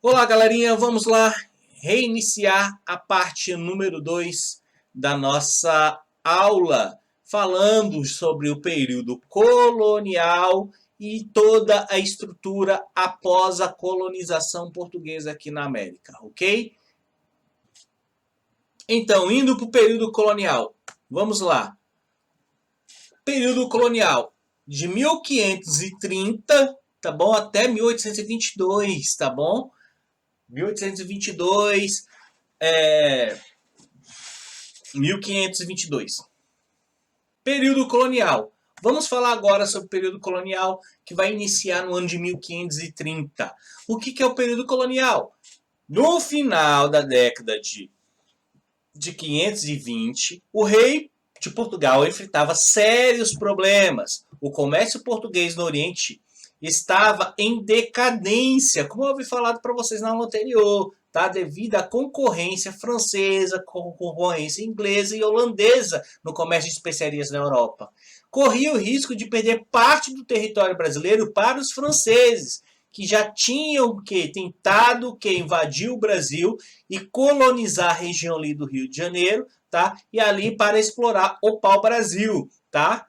Olá, galerinha, vamos lá reiniciar a parte número 2 da nossa aula, falando sobre o período colonial e toda a estrutura após a colonização portuguesa aqui na América, ok? Então, indo para o período colonial, vamos lá. Período colonial de 1530, tá bom? Até 1822, tá bom? 1822, 1522. Período colonial. Vamos falar agora sobre o período colonial que vai iniciar no ano de 1530. O que é o período colonial? No final da década de 520, o rei de Portugal enfrentava sérios problemas. O comércio português no Oriente estava em decadência, como eu havia falado para vocês na aula anterior, tá? Devido à concorrência francesa, concorrência inglesa e holandesa no comércio de especiarias na Europa. Corria o risco de perder parte do território brasileiro para os franceses, que já tinham tentado invadir o Brasil e colonizar a região ali do Rio de Janeiro, tá? E ali para explorar o pau-brasil, tá?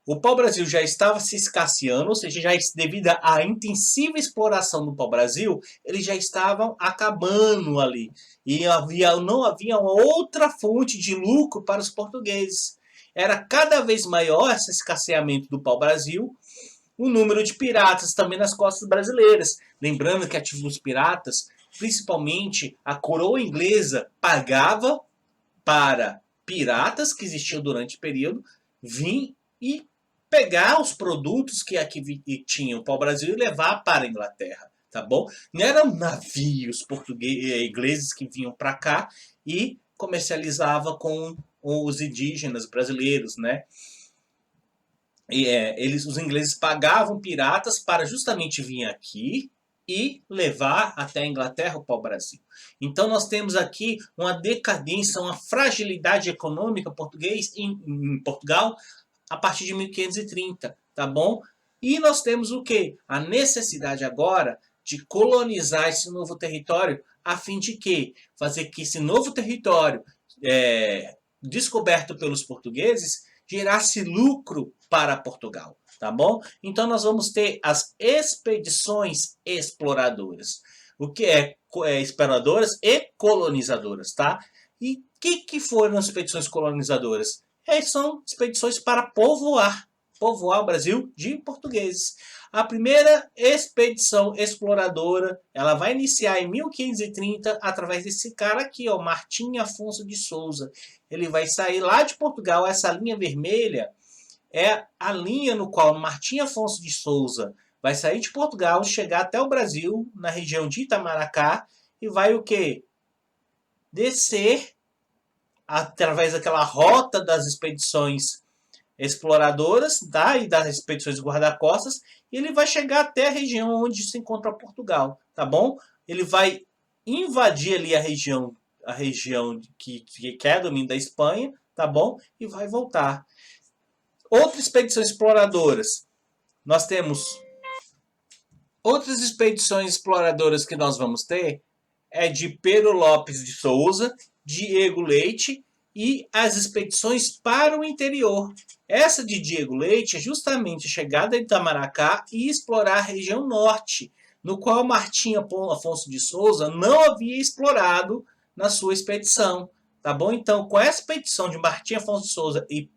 O pau-brasil já estava se escasseando, ou seja, já devido à intensiva exploração do pau-brasil, eles já estavam acabando ali. E não havia uma outra fonte de lucro para os portugueses. Era cada vez maior esse escasseamento do pau-brasil, o número de piratas também nas costas brasileiras. Lembrando que os piratas, principalmente a coroa inglesa, pagava para piratas que existiam durante o período vir e pegar os produtos que aqui tinham para o Brasil e levar para a Inglaterra, tá bom? Não eram navios ingleses que vinham para cá e comercializava com os indígenas brasileiros, né? Os ingleses pagavam piratas para justamente vir aqui e levar até a Inglaterra o pau-brasil. Então nós temos aqui uma decadência, uma fragilidade econômica português em Portugal a partir de 1530, tá bom? E nós temos o quê? A necessidade agora de colonizar esse novo território a fim de quê? Fazer que esse novo território descoberto pelos portugueses gerasse lucro para Portugal, tá bom? Então nós vamos ter as expedições exploradoras. O que é exploradoras e colonizadoras, tá? E o que foram as expedições colonizadoras? São expedições para povoar o Brasil de portugueses. A primeira expedição exploradora, ela vai iniciar em 1530 através desse cara aqui, ó, Martim Afonso de Souza. Ele vai sair lá de Portugal. Essa linha vermelha é a linha no qual Martim Afonso de Souza vai sair de Portugal, chegar até o Brasil, na região de Itamaracá, e vai o quê? Descer através daquela rota das expedições exploradoras, tá? E das expedições guarda-costas, e ele vai chegar até a região onde se encontra Portugal, tá bom? Ele vai invadir ali a região que é domínio da Espanha, tá bom? E vai voltar. Outras expedições exploradoras. Nós temos outras expedições exploradoras que nós vamos ter é de Pedro Lopes de Souza, Diego Leite e as expedições para o interior. Essa de Diego Leite é justamente a chegada em Itamaracá e explorar a região norte, no qual Martim Afonso de Souza não havia explorado na sua expedição. Tá bom? Então, com essa expedição de Martim Afonso de Souza e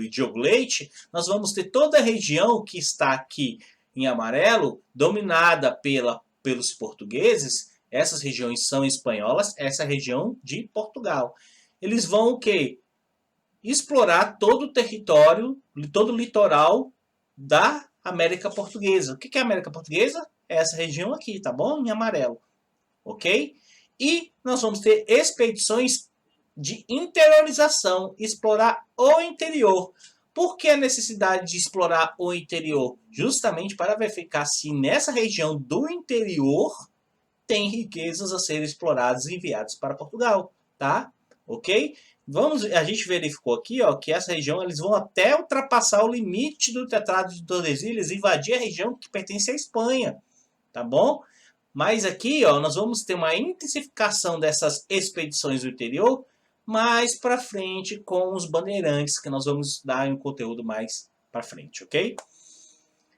Diego Leite, nós vamos ter toda a região que está aqui em amarelo, dominada pelos portugueses. Essas regiões são espanholas, essa é a região de Portugal. Eles vão o quê? Explorar todo o território, todo o litoral da América Portuguesa. O que é a América Portuguesa? É essa região aqui, tá bom? Em amarelo. Ok? E nós vamos ter expedições de interiorização, explorar o interior. Por que a necessidade de explorar o interior? Justamente para verificar se nessa região do interior tem riquezas a serem exploradas e enviadas para Portugal, tá? Ok? A gente verificou aqui, ó, que essa região eles vão até ultrapassar o limite do Tratado de Tordesilhas e invadir a região que pertence à Espanha, tá bom? Mas aqui, ó, nós vamos ter uma intensificação dessas expedições do interior mais para frente com os bandeirantes, que nós vamos dar um conteúdo mais para frente, ok?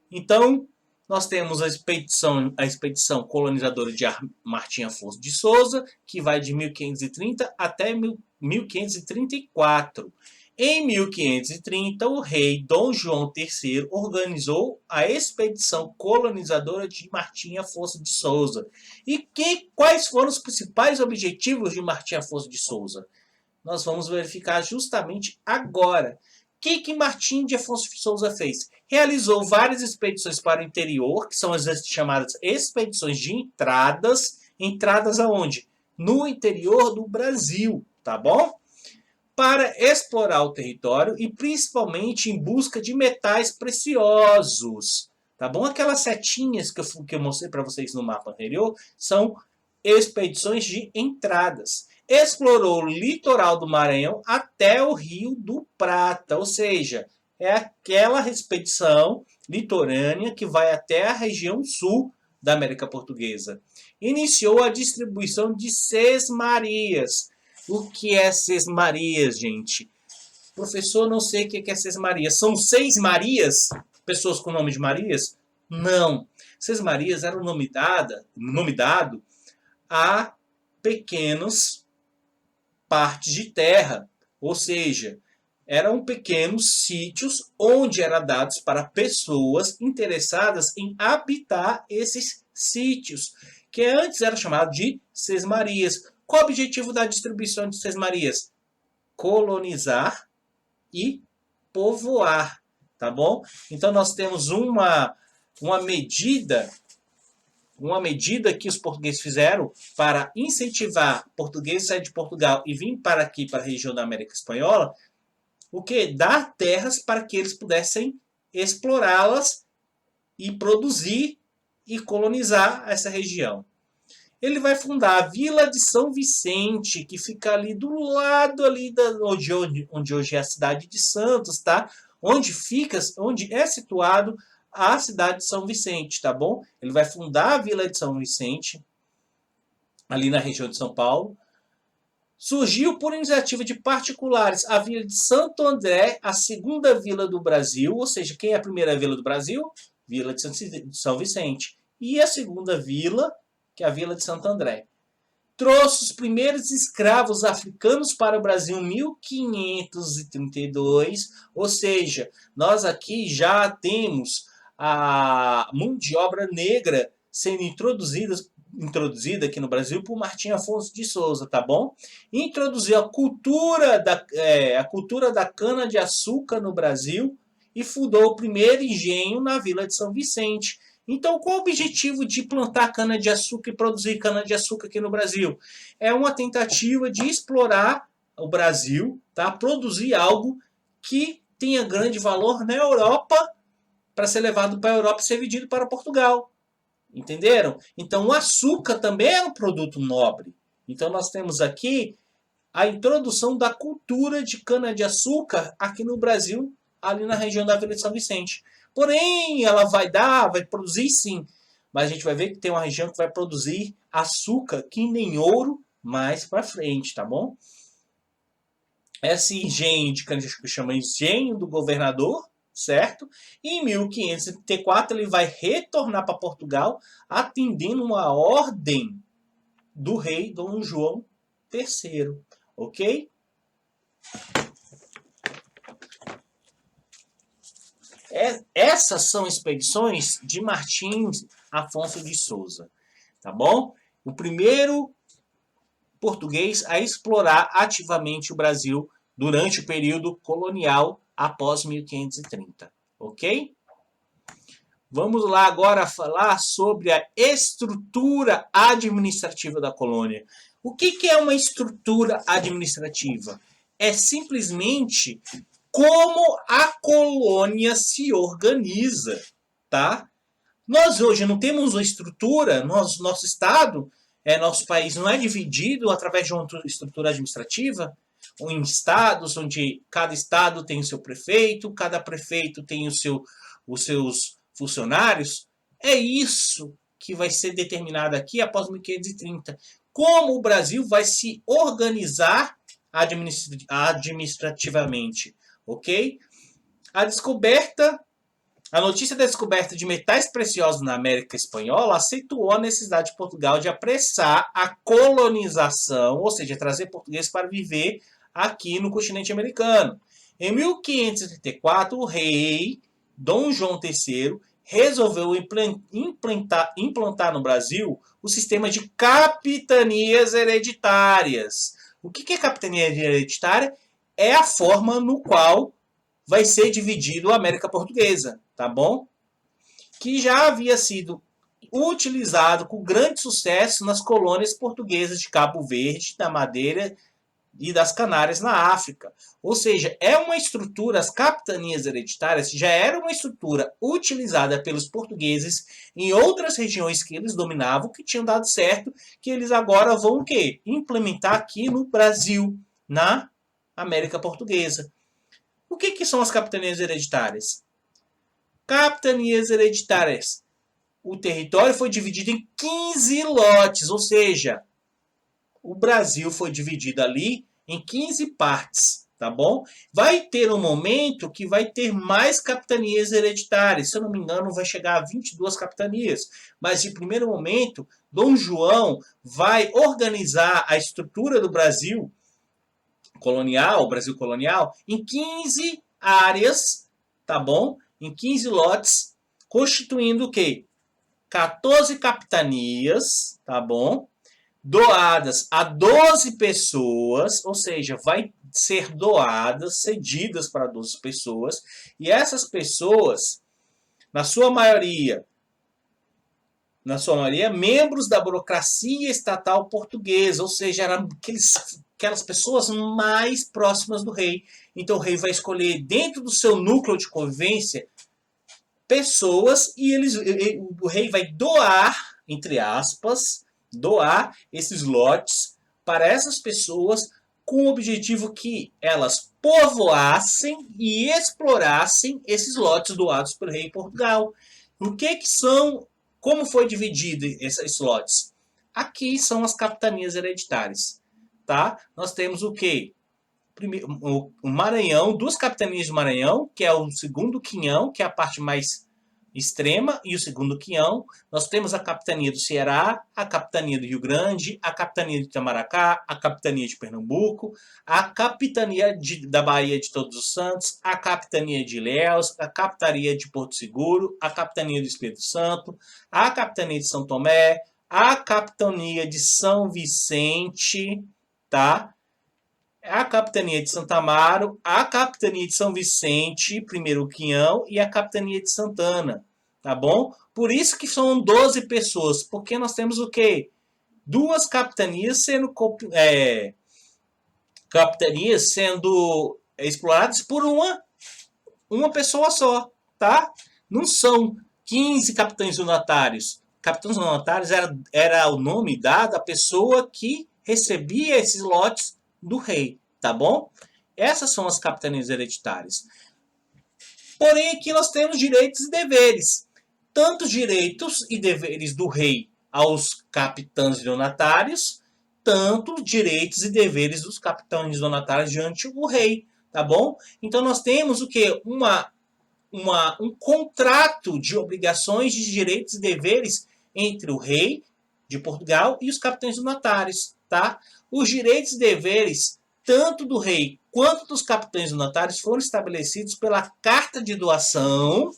Então, nós temos a expedição colonizadora de Martim Afonso de Souza, que vai de 1530 até 1534. Em 1530, o rei Dom João III organizou a expedição colonizadora de Martim Afonso de Souza. E quais foram os principais objetivos de Martim Afonso de Souza? Nós vamos verificar justamente agora. O que Martim de Afonso de Souza fez? Realizou várias expedições para o interior, que são as chamadas expedições de entradas. Entradas aonde? No interior do Brasil, tá bom? Para explorar o território e principalmente em busca de metais preciosos, tá bom? Aquelas setinhas que eu mostrei para vocês no mapa anterior são expedições de entradas. Explorou o litoral do Maranhão até o Rio do Prata, ou seja, é aquela expedição litorânea que vai até a região sul da América Portuguesa. Iniciou a distribuição de sesmarias. O que é sesmarias, gente? Professor, não sei o que é sesmarias. São 6 Marias? Pessoas com nome de Marias? Não. Sesmarias era o nome dado a pequenos partes de terra, ou seja, eram pequenos sítios onde eram dados para pessoas interessadas em habitar esses sítios, que antes era chamado de sesmarias. Qual o objetivo da distribuição de sesmarias? Colonizar e povoar, tá bom? Então nós temos uma medida que os portugueses fizeram para incentivar portugueses a sair de Portugal e vir para aqui, para a região da América Espanhola, o que? Dar terras para que eles pudessem explorá-las e produzir e colonizar essa região. Ele vai fundar a Vila de São Vicente, que fica ali do lado ali onde hoje é a cidade de Santos, tá? Onde é situado a cidade de São Vicente, tá bom? Ele vai fundar a Vila de São Vicente, ali na região de São Paulo. Surgiu por iniciativa de particulares a Vila de Santo André, a segunda vila do Brasil, ou seja, quem é a primeira vila do Brasil? Vila de São Vicente. E a segunda vila, que é a Vila de Santo André. Trouxe os primeiros escravos africanos para o Brasil em 1532, ou seja, nós aqui já temos a mão de obra negra sendo introduzida aqui no Brasil por Martim Afonso de Souza, tá bom? Introduziu a cultura da cana-de-açúcar no Brasil e fundou o primeiro engenho na Vila de São Vicente. Então, qual o objetivo de plantar cana-de-açúcar e produzir cana-de-açúcar aqui no Brasil? É uma tentativa de explorar o Brasil, tá? Produzir algo que tenha grande valor na Europa para ser levado para a Europa e ser vendido para Portugal. Entenderam? Então, o açúcar também é um produto nobre. Então, nós temos aqui a introdução da cultura de cana-de-açúcar aqui no Brasil, ali na região da Vila de São Vicente. Porém, ela vai produzir sim, mas a gente vai ver que tem uma região que vai produzir açúcar que nem ouro mais para frente, tá bom? Esse engenho de cana-de-açúcar chama engenho do governador, certo? E em 1534 ele vai retornar para Portugal, atendendo uma ordem do rei Dom João III, ok? Essas são expedições de Martim Afonso de Souza, tá bom? O primeiro português a explorar ativamente o Brasil durante o período colonial após 1530, ok? Vamos lá agora falar sobre a estrutura administrativa da colônia. O que é uma estrutura administrativa? É simplesmente como a colônia se organiza, tá? Nós hoje não temos uma estrutura, nosso estado, nosso país não é dividido através de uma estrutura administrativa, ou em estados, onde cada estado tem o seu prefeito, cada prefeito tem os seus funcionários. É isso que vai ser determinada aqui após 1530. Como o Brasil vai se organizar administrativamente, ok? A notícia da descoberta de metais preciosos na América Espanhola acentuou a necessidade de Portugal de apressar a colonização, ou seja, trazer portugueses para viver aqui no continente americano. Em 1534, o rei Dom João III resolveu implantar no Brasil o sistema de capitanias hereditárias. O que é capitania hereditária? É a forma no qual vai ser dividido a América Portuguesa, tá bom? Que já havia sido utilizado com grande sucesso nas colônias portuguesas de Cabo Verde, da Madeira e das Canárias na África. Ou seja, é uma estrutura, as capitanias hereditárias já era uma estrutura utilizada pelos portugueses em outras regiões que eles dominavam, que tinham dado certo, que eles agora vão o quê? Implementar aqui no Brasil, na América Portuguesa. O que são as capitanias hereditárias? Capitanias hereditárias. O território foi dividido em 15 lotes, ou seja, o Brasil foi dividido ali em 15 partes, tá bom? Vai ter um momento que vai ter mais capitanias hereditárias. Se eu não me engano, vai chegar a 22 capitanias. Mas, de primeiro momento, Dom João vai organizar a estrutura do Brasil colonial, Brasil colonial, em 15 áreas, tá bom? Em 15 lotes, constituindo o quê? 14 capitanias, tá bom? Doadas a 12 pessoas, ou seja, vai ser doadas, cedidas para 12 pessoas, e essas pessoas, na sua maioria, membros da burocracia estatal portuguesa, ou seja, eram aquelas pessoas mais próximas do rei. Então o rei vai escolher dentro do seu núcleo de convivência pessoas e o rei vai doar, entre aspas, doar esses lotes para essas pessoas com o objetivo que elas povoassem e explorassem esses lotes doados pelo rei em Portugal. O que são, como foi dividido esses lotes? Aqui são as capitanias hereditárias, tá? Nós temos o quê? Primeiro, o Maranhão, duas capitanias do Maranhão, que é o segundo quinhão, que é a parte mais extrema, e o segundo quinhão. Nós temos a capitania do Ceará, a capitania do Rio Grande, a capitania de Itamaracá, a capitania de Pernambuco, a capitania da Bahia de Todos os Santos, a capitania de Ilhéus, a capitania de Porto Seguro, a capitania do Espírito Santo, a capitania de São Tomé, a capitania de São Vicente, tá? A capitania de Santa Amaro, a capitania de São Vicente, primeiro quinhão, e a capitania de Santana, tá bom? Por isso que são 12 pessoas, porque nós temos o quê? Duas capitanias sendo exploradas por uma pessoa só, tá? Não são 15 capitães donatários. Capitães donatários era o nome dado à pessoa que recebia esses lotes do rei, tá bom? Essas são as capitanias hereditárias. Porém, aqui nós temos direitos e deveres. Tanto direitos e deveres do rei aos capitães donatários, tanto direitos e deveres dos capitães donatários diante do rei, tá bom? Então nós temos o quê? Um contrato de obrigações, de direitos e deveres entre o rei de Portugal e os capitães donatários, tá? Os direitos e deveres, tanto do rei quanto dos capitães donatários, foram estabelecidos pela Carta de Doação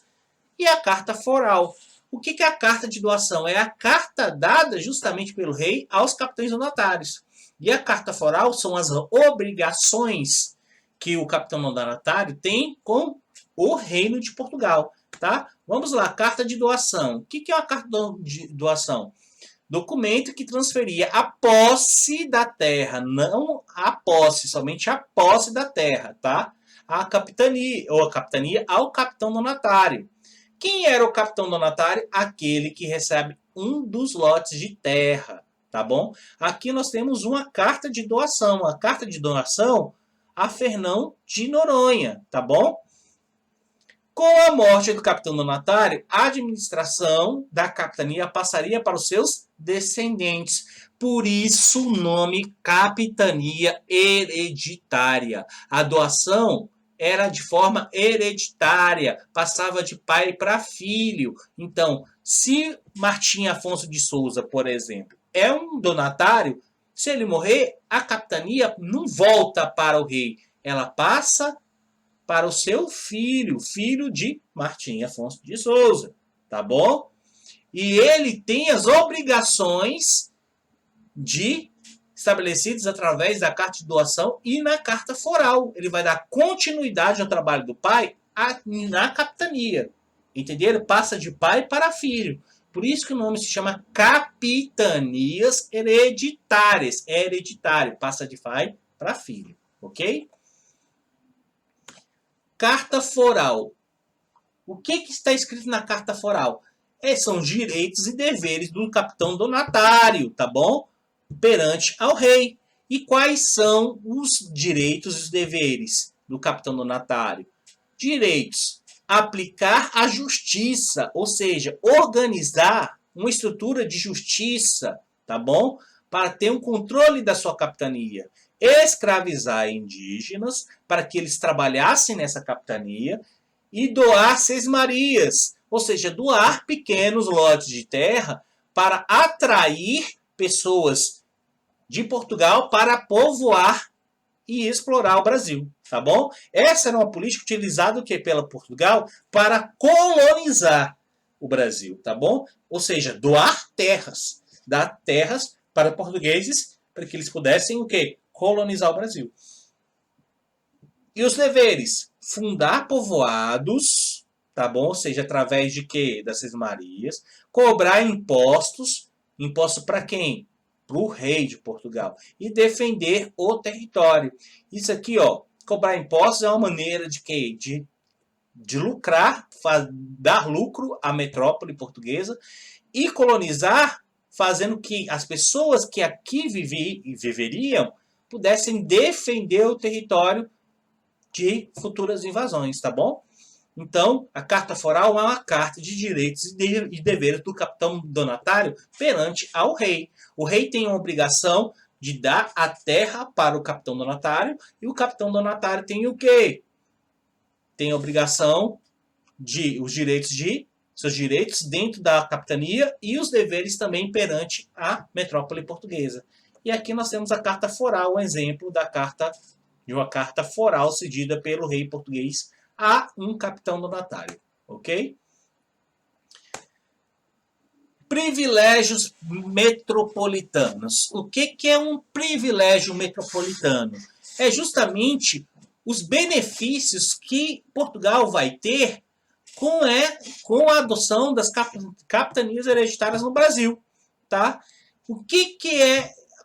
e a Carta Foral. O que é a Carta de Doação? É a carta dada justamente pelo rei aos capitães donatários. E a Carta Foral são as obrigações que o capitão donatário tem com o Reino de Portugal, tá? Vamos lá, Carta de Doação. O que é a Carta de Doação? Documento que transferia a posse da terra, não a posse, somente a posse da terra, tá? A capitania ao capitão donatário. Quem era o capitão donatário? Aquele que recebe um dos lotes de terra, tá bom? Aqui nós temos uma carta de doação, a carta de doação a Fernão de Noronha, tá bom? Com a morte do capitão donatário, a administração da capitania passaria para os seus descendentes. Por isso o nome capitania hereditária. A doação era de forma hereditária, passava de pai para filho. Então, se Martim Afonso de Souza, por exemplo, é um donatário, se ele morrer, a capitania não volta para o rei, ela passa para o seu filho, filho de Martim Afonso de Souza, tá bom? E ele tem as obrigações estabelecidas através da carta de doação e na carta foral. Ele vai dar continuidade ao trabalho do pai na capitania. Entendeu? Ele passa de pai para filho. Por isso que o nome se chama capitanias hereditárias. É hereditário, passa de pai para filho, ok? Carta foral. O que está escrito na carta foral? São os direitos e deveres do capitão donatário, tá bom? Perante ao rei. E quais são os direitos e os deveres do capitão donatário? Direitos: aplicar a justiça, ou seja, organizar uma estrutura de justiça, tá bom? Para ter um controle da sua capitania. Escravizar indígenas para que eles trabalhassem nessa capitania e doar sesmarias, ou seja, doar pequenos lotes de terra para atrair pessoas de Portugal para povoar e explorar o Brasil, tá bom? Essa era uma política utilizada pela Portugal para colonizar o Brasil, tá bom? Ou seja, doar terras, dar terras para portugueses para que eles pudessem o quê? Colonizar o Brasil. E os deveres? Fundar povoados, tá bom? Ou seja, através de quê? Das sesmarias. Cobrar impostos. Imposto para quem? Para o rei de Portugal. E defender o território. Isso aqui, ó, cobrar impostos é uma maneira de quê? De lucrar, dar lucro à metrópole portuguesa e colonizar, fazendo que as pessoas que aqui viveriam pudessem defender o território de futuras invasões, tá bom? Então, a carta foral é uma carta de direitos e deveres do capitão donatário perante ao rei. O rei tem a obrigação de dar a terra para o capitão donatário e o capitão donatário tem o quê? Tem a obrigação seus direitos dentro da capitania e os deveres também perante a metrópole portuguesa. E aqui nós temos a carta foral, um exemplo de uma carta foral cedida pelo rei português a um capitão donatário, ok? Privilégios metropolitanos. O que é um privilégio metropolitano? É justamente os benefícios que Portugal vai ter com a adoção das capitanias hereditárias no Brasil, tá?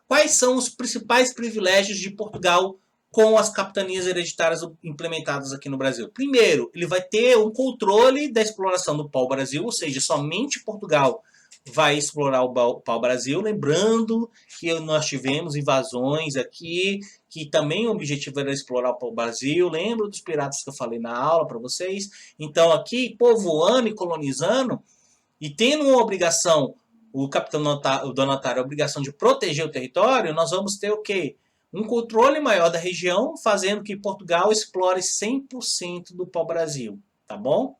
Quais são os principais privilégios de Portugal com as capitanias hereditárias implementadas aqui no Brasil? Primeiro, ele vai ter um controle da exploração do pau-brasil, ou seja, somente Portugal vai explorar o pau-brasil, lembrando que nós tivemos invasões aqui, que também o objetivo era explorar o pau-brasil, lembro dos piratas que eu falei na aula para vocês? Então aqui, povoando e colonizando, e tendo uma obrigação, o capitão donatário, a obrigação de proteger o território, nós vamos ter o quê? Um controle maior da região, fazendo que Portugal explore 100% do pau-brasil, tá bom?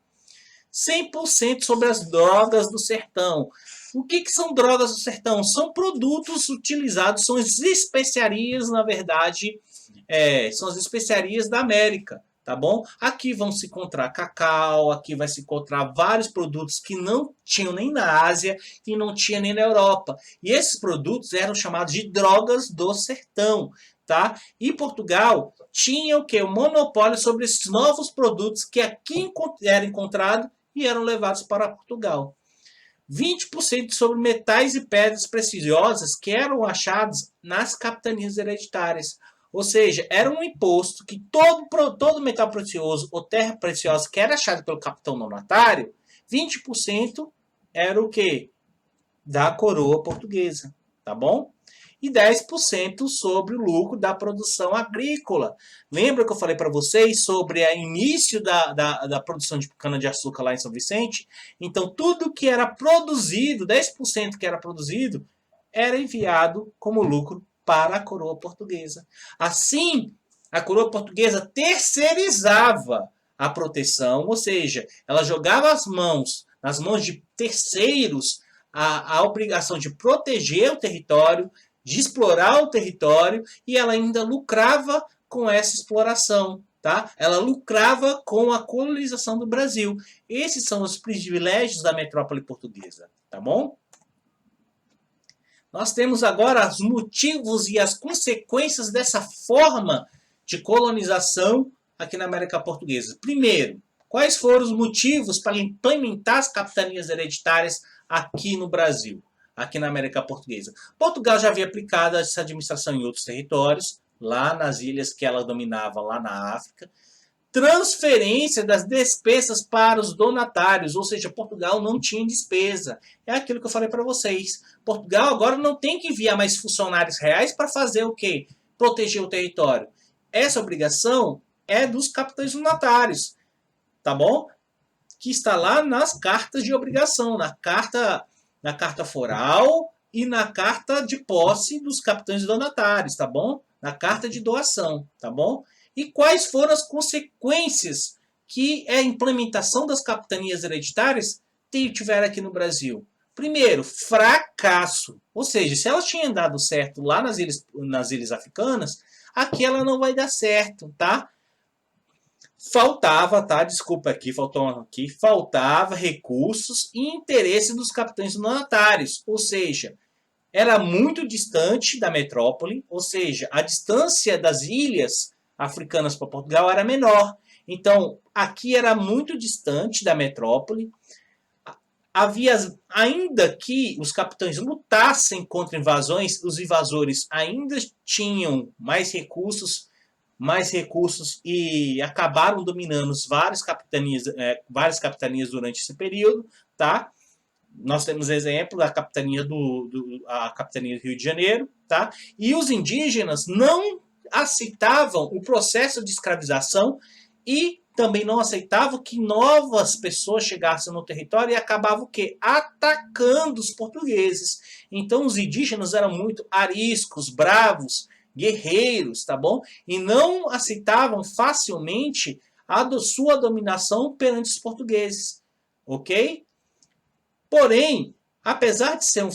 100% sobre as drogas do sertão. O que são drogas do sertão? São produtos utilizados, são as especiarias, na verdade, são as especiarias da América, tá bom? Aqui vão se encontrar cacau, aqui vai se encontrar vários produtos que não tinham nem na Ásia e não tinha nem na Europa. E esses produtos eram chamados de drogas do sertão, tá? E Portugal tinha o quê? O monopólio sobre esses novos produtos que aqui eram encontrados e eram levados para Portugal. 20% sobre metais e pedras preciosas que eram achados nas capitanias hereditárias. Ou seja, era um imposto que todo metal precioso ou terra preciosa que era achado pelo capitão donatário, 20% era o quê? Da coroa portuguesa, tá bom? e 10% sobre o lucro da produção agrícola. Lembra que eu falei para vocês sobre o início da produção de cana-de-açúcar lá em São Vicente? Então, tudo que era produzido, 10% que era produzido, era enviado como lucro para a coroa portuguesa. Assim, a coroa portuguesa terceirizava a proteção, ou seja, ela jogava nas mãos de terceiros a obrigação de proteger o território, de explorar o território, e ela ainda lucrava com essa exploração. Tá? Ela lucrava com a colonização do Brasil. Esses são os privilégios da metrópole portuguesa. Tá bom? Nós temos agora os motivos e as consequências dessa forma de colonização aqui na América Portuguesa. Primeiro, quais foram os motivos para implementar as capitanias hereditárias aqui no Brasil, aqui na América Portuguesa? Portugal já havia aplicado essa administração em outros territórios, lá nas ilhas que ela dominava lá na África. Transferência das despesas para os donatários, ou seja, Portugal não tinha despesa. É aquilo que eu falei para vocês. Portugal agora não tem que enviar mais funcionários reais para fazer o quê? Proteger o território. Essa obrigação é dos capitães donatários, tá bom? Que está lá nas cartas de obrigação, na carta foral e na carta de posse dos capitães donatários, tá bom? Na carta de doação, tá bom? E quais foram as consequências que a implementação das capitanias hereditárias tiveram aqui no Brasil? Primeiro, fracasso. Ou seja, se elas tinham dado certo lá nas ilhas africanas, aqui ela não vai dar certo, tá? Faltava, tá? Desculpa aqui, faltava recursos e interesse dos capitães donatários. Ou seja, era muito distante da metrópole, ou seja, a distância das ilhas africanas para Portugal era menor. Então, aqui era muito distante da metrópole. Havia, ainda que os capitães lutassem contra invasões, os invasores ainda tinham mais recursos e acabaram dominando várias capitanias durante esse período, tá? Nós temos exemplo da capitania a capitania do Rio de Janeiro, tá? E os indígenas não aceitavam o processo de escravização e também não aceitavam que novas pessoas chegassem no território e acabavam o quê? Atacando os portugueses. Então os indígenas eram muito ariscos, bravos, guerreiros, tá bom? E não aceitavam facilmente a sua dominação perante os portugueses, ok? Porém, apesar de ser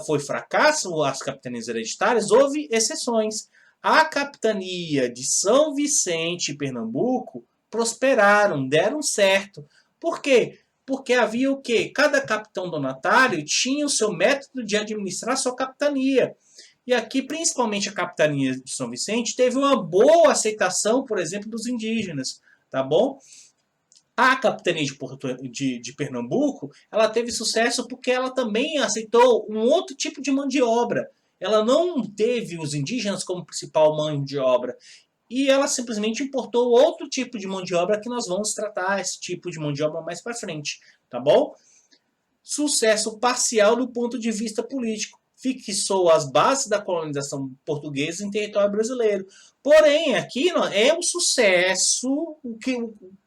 foi fracasso as capitanias hereditárias, houve exceções. A capitania de São Vicente e Pernambuco prosperaram, deram certo. Por quê? Porque havia o quê? Cada capitão donatário tinha o seu método de administrar sua capitania. E aqui, principalmente a capitania de São Vicente, teve uma boa aceitação, por exemplo, dos indígenas, tá bom? A capitania de Pernambuco, ela teve sucesso porque ela também aceitou um outro tipo de mão de obra. Ela não teve os indígenas como principal mão de obra. E ela simplesmente importou outro tipo de mão de obra que nós vamos tratar esse tipo de mão de obra mais para frente, tá bom? Sucesso parcial do ponto de vista político. Fixou as bases da colonização portuguesa em território brasileiro. Porém, aqui é um sucesso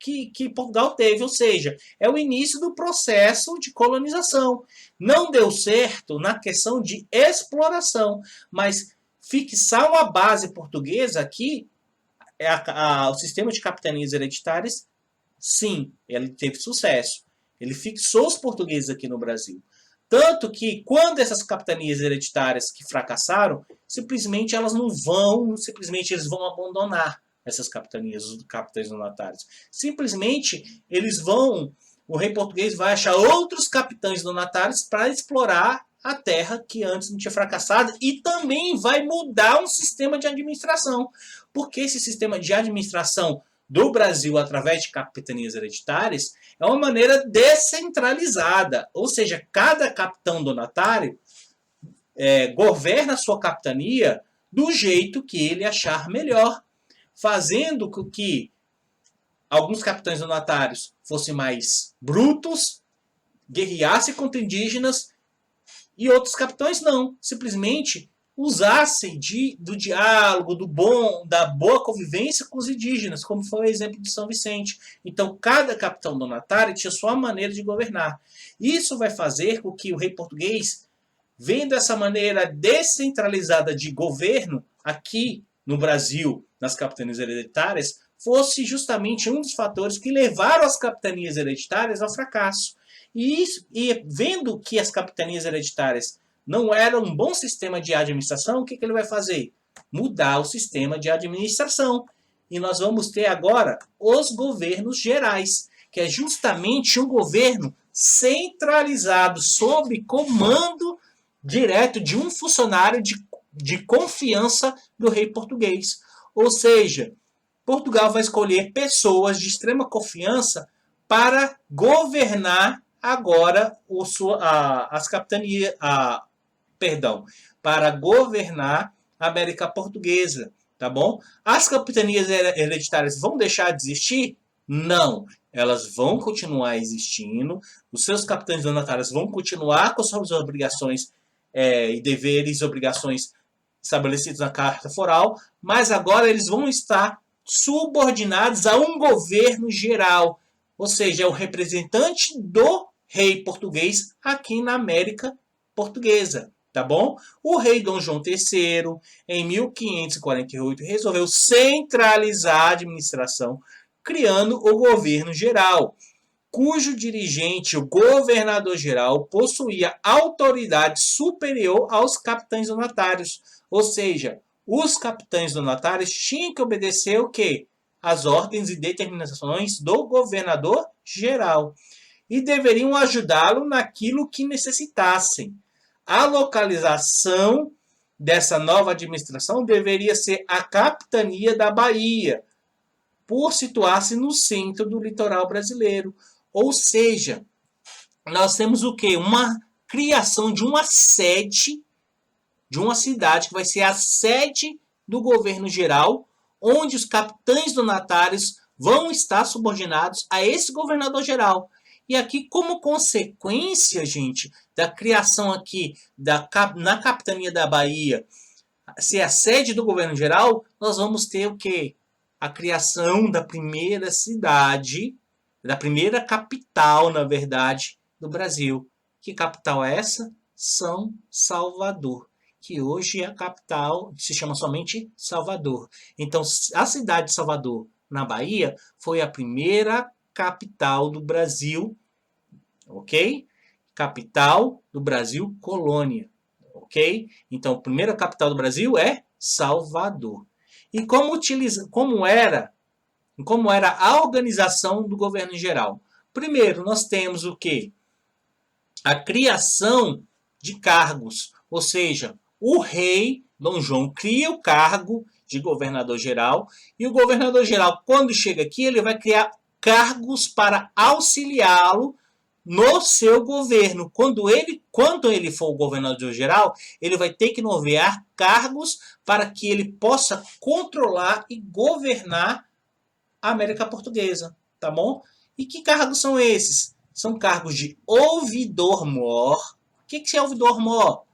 que Portugal teve, ou seja, é o início do processo de colonização. Não deu certo na questão de exploração, mas fixar uma base portuguesa aqui, o sistema de capitanias hereditárias, sim, ele teve sucesso. Ele fixou os portugueses aqui no Brasil. Tanto que, quando essas capitanias hereditárias que fracassaram, simplesmente elas não vão, simplesmente eles vão abandonar essas capitanias, os capitães donatários. Simplesmente o rei português vai achar outros capitães donatários para explorar a terra que antes não tinha fracassado e também vai mudar um sistema de administração. Porque esse sistema de administração do Brasil através de capitanias hereditárias é uma maneira descentralizada, ou seja, cada capitão donatário governa a sua capitania do jeito que ele achar melhor, fazendo com que alguns capitães donatários fossem mais brutos, guerreassem contra indígenas, e outros capitães não. Simplesmente usassem do diálogo, da boa convivência com os indígenas, como foi o exemplo de São Vicente. Então, cada capitão donatário tinha sua maneira de governar. Isso vai fazer com que o rei português, vendo essa maneira descentralizada de governo aqui no Brasil, nas capitanias hereditárias, fosse justamente um dos fatores que levaram as capitanias hereditárias ao fracasso. E vendo que as capitanias hereditárias não eram um bom sistema de administração, o que ele vai fazer? Mudar o sistema de administração. E nós vamos ter agora os governos gerais, que é justamente um governo centralizado, sob comando direto de um funcionário de confiança do rei português. Ou seja, Portugal vai escolher pessoas de extrema confiança para governar agora as capitanias, para governar a América Portuguesa, tá bom? As capitanias hereditárias vão deixar de existir? Não, elas vão continuar existindo, os seus capitães donatários vão continuar com suas obrigações e deveres e obrigações estabelecidos na Carta Foral, mas agora eles vão estar subordinados a um governo geral, ou seja, é o representante do rei português aqui na América Portuguesa, tá bom? O rei Dom João III, em 1548, resolveu centralizar a administração, criando o governo geral, cujo dirigente, o governador-geral, possuía autoridade superior aos capitães donatários. Ou seja, os capitães donatários tinham que obedecer o quê? As ordens e determinações do governador-geral. E deveriam ajudá-lo naquilo que necessitassem. A localização dessa nova administração deveria ser a capitania da Bahia, por situar-se no centro do litoral brasileiro. Ou seja, nós temos o quê? Uma criação de uma sede, de uma cidade que vai ser a sede do governo geral, onde os capitães donatários vão estar subordinados a esse governador geral. E aqui, como consequência, gente, da criação aqui na capitania da Bahia ser a sede do governo geral, nós vamos ter o quê? A criação da primeira cidade, da primeira capital, na verdade, do Brasil. Que capital é essa? São Salvador, que hoje é a capital, se chama somente Salvador. Então, a cidade de Salvador, na Bahia, foi a primeira capital do Brasil, ok? Capital do Brasil, colônia, ok? Então, a primeira capital do Brasil é Salvador. E como era a organização do governo geral? Primeiro, nós temos o quê? A criação de cargos, ou seja, o rei Dom João cria o cargo de governador-geral e o governador-geral, quando chega aqui, ele vai criar cargos para auxiliá-lo no seu governo. Quando ele for o governador-geral, ele vai ter que nomear cargos para que ele possa controlar e governar a América Portuguesa, tá bom? E que cargos são esses? São cargos de ouvidor-mor. O que é ouvidor-mor?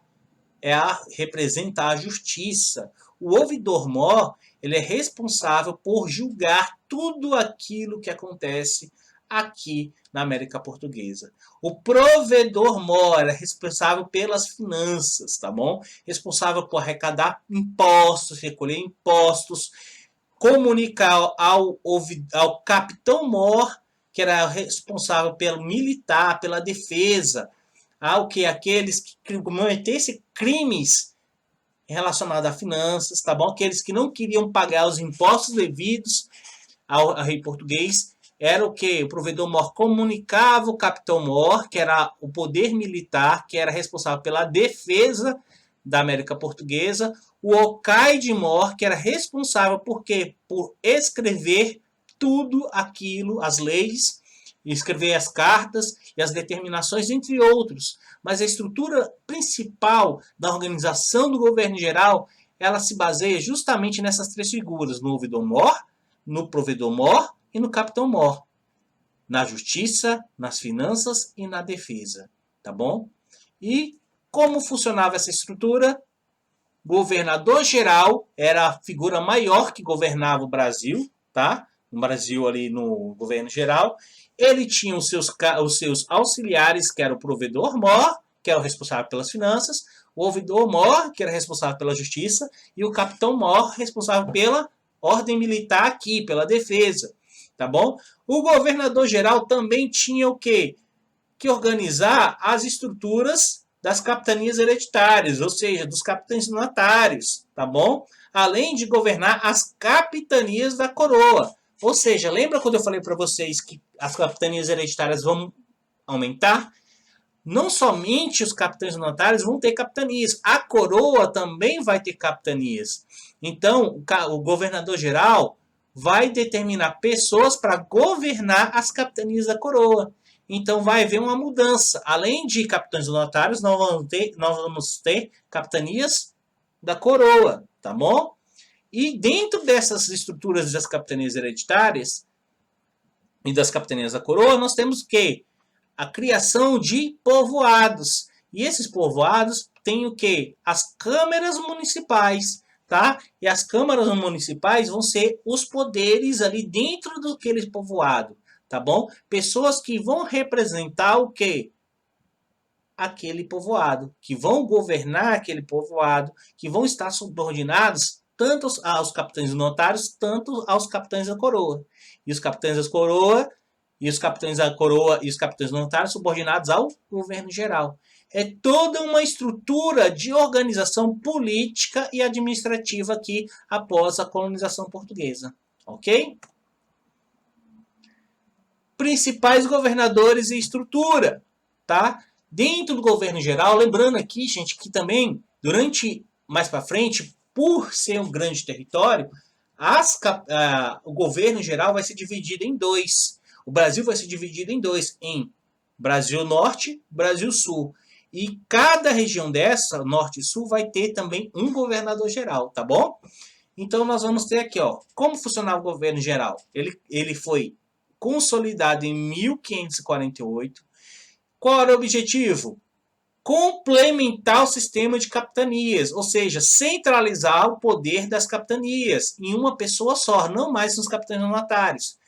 Representar a justiça. O ouvidor-mor, ele é responsável por julgar tudo aquilo que acontece aqui na América Portuguesa. O provedor-mor é responsável pelas finanças, tá bom? Responsável por arrecadar impostos, recolher impostos, comunicar ao capitão-mor, que era responsável pelo militar, pela defesa, aqueles que cometessem crimes relacionados a finanças, tá bom? Aqueles que não queriam pagar os impostos devidos ao rei português, era o que? O provedor-mor comunicava o capitão-mor, que era o poder militar, que era responsável pela defesa da América Portuguesa, o alcaide-mor, que era responsável por quê? Por escrever tudo aquilo, as leis, escrever as cartas e as determinações, entre outros. Mas a estrutura principal da organização do governo geral, ela se baseia justamente nessas três figuras, no ouvidor-mor, no provedor-mor e no capitão-mor. Na justiça, nas finanças e na defesa. Tá bom? E como funcionava essa estrutura? Governador-geral era a figura maior que governava o Brasil, tá? No Brasil ali no governo geral. Ele tinha os seus auxiliares, que era o provedor-mor, que era o responsável pelas finanças, o ouvidor-mor, que era responsável pela justiça, e o capitão-mor, responsável pela ordem militar aqui, pela defesa, tá bom? O governador-geral também tinha o quê? Que organizar as estruturas das capitanias hereditárias, ou seja, dos capitães donatários, tá bom? Além de governar as capitanias da coroa. Ou seja, lembra quando eu falei para vocês que as capitanias hereditárias vão aumentar? Não somente os capitães donatários vão ter capitanias, a coroa também vai ter capitanias. Então, o governador-geral vai determinar pessoas para governar as capitanias da coroa. Então, vai haver uma mudança. Além de capitães donatários, nós vamos ter capitanias da coroa, tá bom? E dentro dessas estruturas das capitanias hereditárias e das capitanias da coroa, nós temos o quê? A criação de povoados. E esses povoados têm o quê? As câmaras municipais, tá? E as câmaras municipais vão ser os poderes ali dentro daquele povoado, tá bom? Pessoas que vão representar o quê? Aquele povoado, que vão governar aquele povoado, que vão estar subordinados tanto aos capitães notários, tanto aos capitães da coroa. E os capitães da coroa e os capitães da coroa e os capitães notários subordinados ao governo geral. É toda uma estrutura de organização política e administrativa aqui após a colonização portuguesa, ok? Principais governadores e estrutura, tá? Dentro do governo geral, lembrando aqui, gente, que também, mais para frente, por ser um grande território, o governo geral vai ser dividido em dois. O Brasil vai ser dividido em dois, em Brasil Norte, Brasil Sul. E cada região dessa, Norte e Sul, vai ter também um governador geral, tá bom? Então, nós vamos ter aqui, ó, como funcionava o governo geral. Ele foi consolidado em 1548. Qual era o objetivo? Complementar o sistema de capitanias, ou seja, centralizar o poder das capitanias em uma pessoa só, não mais nos capitães donatários.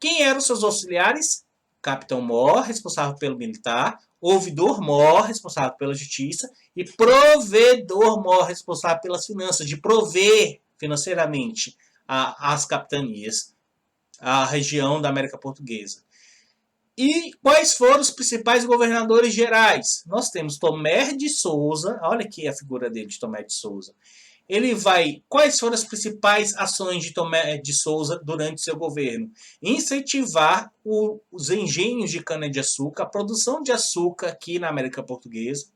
Quem eram os seus auxiliares? Capitão-mor, responsável pelo militar, ouvidor-mor, responsável pela justiça, e provedor-mor, responsável pelas finanças, de prover financeiramente as capitanias, a região da América Portuguesa. E quais foram os principais governadores gerais? Nós temos Tomé de Souza, olha aqui a figura dele, de Tomé de Souza. Quais foram as principais ações de Tomé de Souza durante seu governo? Incentivar os engenhos de cana-de-açúcar, a produção de açúcar aqui na América Portuguesa.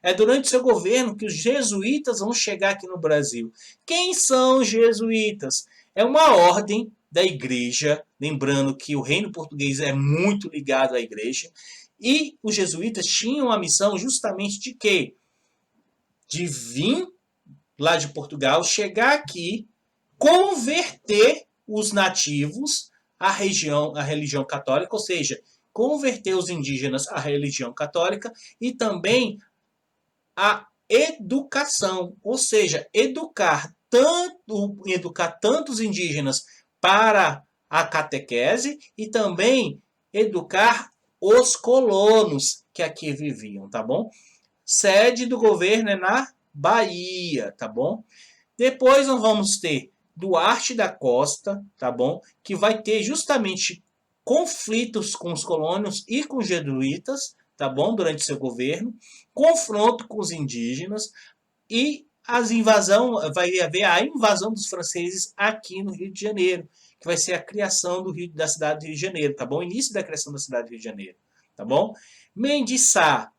É durante seu governo que os jesuítas vão chegar aqui no Brasil. Quem são os jesuítas? É uma ordem da igreja, lembrando que o reino português é muito ligado à igreja, e os jesuítas tinham a missão justamente de quê? De vir lá de Portugal, chegar aqui, converter os nativos à religião católica, ou seja, converter os indígenas à religião católica e também a educação, ou seja, educar tanto os indígenas para a catequese e também educar os colonos que aqui viviam, tá bom? Sede do governo é na Bahia, tá bom? Depois nós vamos ter Duarte da Costa, tá bom? Que vai ter justamente conflitos com os colonos e com os jesuítas, tá bom? Durante seu governo, confronto com os indígenas e vai haver a invasão dos franceses aqui no Rio de Janeiro, que vai ser a criação da cidade do Rio de Janeiro, tá bom? Início da criação da cidade do Rio de Janeiro, tá bom? Mendiçá,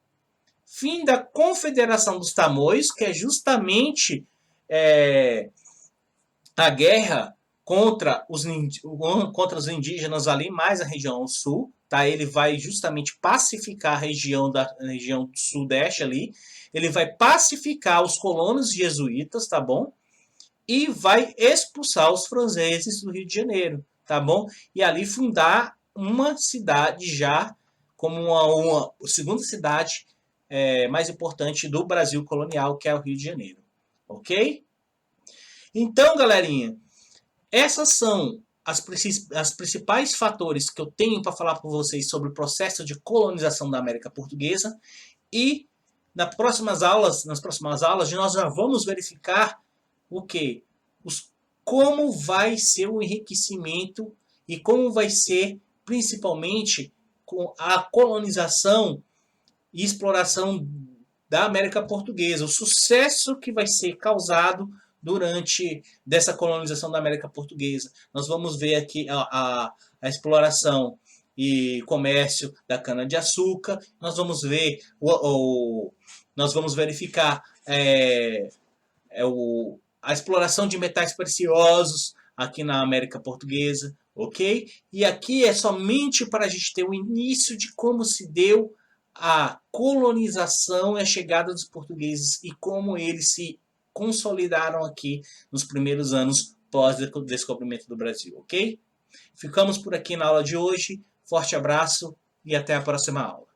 fim da Confederação dos Tamoios, que é justamente a guerra contra os indígenas ali, mais a região sul, tá? Ele vai justamente pacificar a região sudeste ali, ele vai pacificar os colonos jesuítas, tá bom? E vai expulsar os franceses do Rio de Janeiro, tá bom? E ali fundar uma cidade já como uma segunda cidade mais importante do Brasil colonial, que é o Rio de Janeiro, ok? Então, galerinha, essas são as principais fatores que eu tenho para falar para vocês sobre o processo de colonização da América Portuguesa. E nas próximas aulas nós já vamos verificar o que? Como vai ser o enriquecimento e como vai ser, principalmente, com a colonização e exploração da América Portuguesa, o sucesso que vai ser causado durante dessa colonização da América Portuguesa. Nós vamos ver aqui a exploração e comércio da cana-de-açúcar, nós vamos ver, nós vamos verificar a exploração de metais preciosos aqui na América Portuguesa, ok? E aqui é somente para a gente ter o início de como se deu a colonização e a chegada dos portugueses e como eles se consolidaram aqui nos primeiros anos pós-descobrimento do Brasil, ok? Ficamos por aqui na aula de hoje. Forte abraço e até a próxima aula.